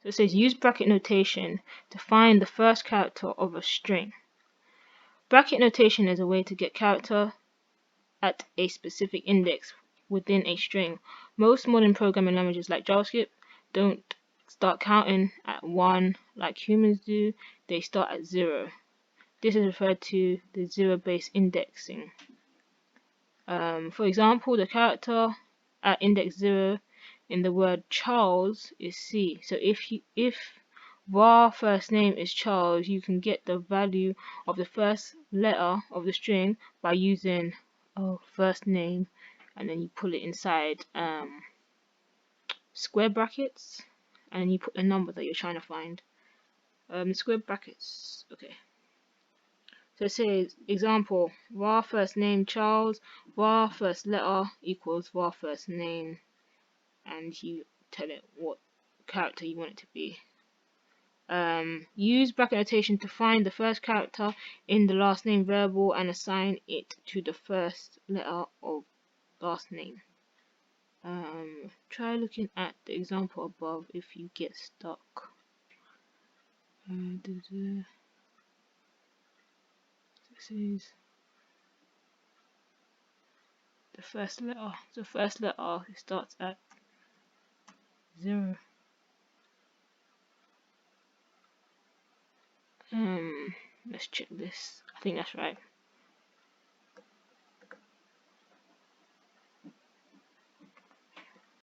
So it says use bracket notation to find the first character of a string. Bracket notation is a way to get character at a specific index within a string. Most modern programming languages like JavaScript don't start counting at 1 like humans do, they start at 0. This is referred to the zero-based indexing. For example, the character at index 0 in the word Charles is C. So if var first name is Charles, you can get the value of the first letter of the string by using first name, and then you pull it inside square brackets, and then you put the number that you're trying to find. Square brackets. Okay. So it says, example, var first name Charles, var first letter equals var first name, and you tell it what character you want it to be. Use bracket notation to find the first character in the last name variable and assign it to the first letter of last name. Try looking at the example above if you get stuck. This is the first letter. The first letter starts at 0. Let's check this. I think that's right.